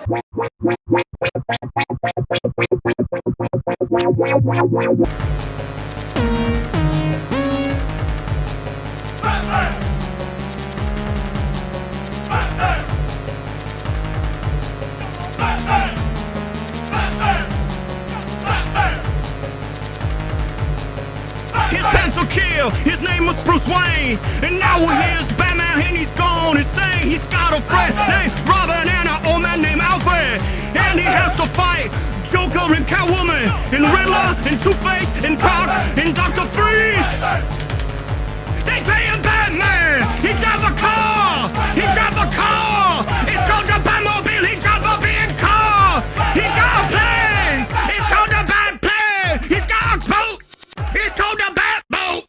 His pencil kill, his name was Bruce Wayne. And now here's Batman and he's gone insane. He's got a friend named Robin and an old man named Alfred. And he has to fight Joker and Catwoman and Riddler and Two-Face and Croc and Dr. Freeze. They pay him Batman. He drives a car. He drives a car. It's called the Batmobile. He drives a big car. He got a plane. It's called the Bat plane. He's got a boat. It's called the Bat boat.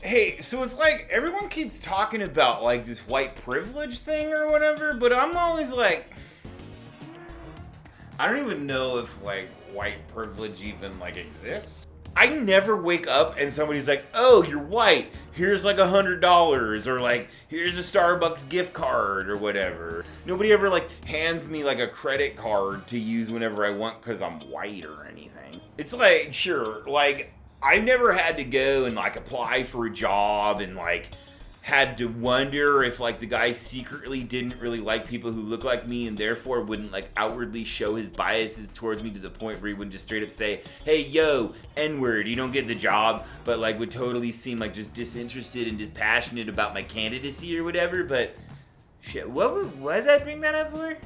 Hey, so it's like everyone keeps talking about like this white privilege thing or whatever, but I'm always like, I don't even know if like white privilege even like exists. I never wake up and somebody's like, oh, you're white, here's like $100, or like, here's a Starbucks gift card or whatever. Nobody ever like hands me like a credit card to use whenever I want because I'm white or anything. It's like, sure, like, I never had to go and like apply for a job and like had to wonder if like the guy secretly didn't really like people who look like me and therefore wouldn't like outwardly show his biases towards me to the point where he wouldn't just straight up say, hey, yo, N-word, you don't get the job, but like would totally seem like just disinterested and dispassionate about my candidacy or whatever. But shit, what did I bring that up for?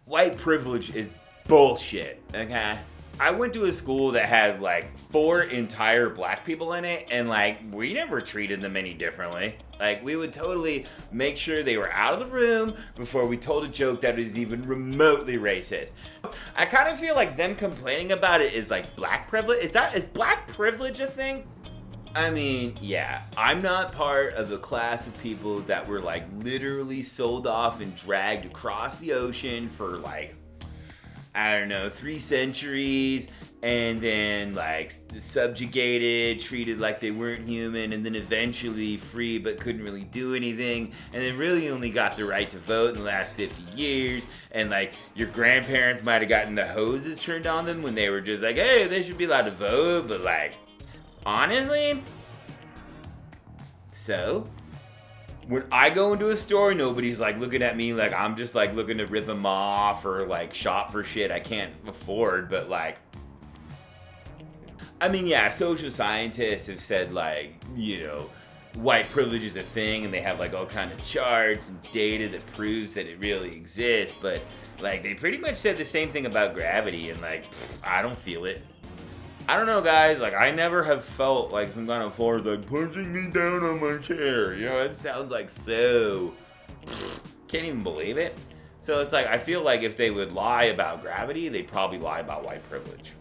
White privilege is bullshit, okay? I went to a school that had like 4 entire black people in it, and like we never treated them any differently. Like we would totally make sure they were out of the room before we told a joke that was even remotely racist. I kind of feel like them complaining about it is like black privilege. Is black privilege a thing? I mean, yeah, I'm not part of the class of people that were like literally sold off and dragged across the ocean for like, I don't know, 3 centuries, and then like subjugated, treated like they weren't human, and then eventually free but couldn't really do anything, and then really only got the right to vote in the last 50 years, and like your grandparents might have gotten the hoses turned on them when they were just like, hey, they should be allowed to vote, but like, honestly, so when I go into a store, nobody's like looking at me like I'm just like looking to rip them off or like shop for shit I can't afford. But like, I mean, yeah, social scientists have said like, you know, white privilege is a thing, and they have like all kind of charts and data that proves that it really exists. But like, they pretty much said the same thing about gravity, and like, I don't feel it. I don't know, guys, like, I never have felt like some kind of force like pushing me down on my chair. You know, it sounds like so, can't even believe it. So it's like, I feel like if they would lie about gravity, they'd probably lie about white privilege.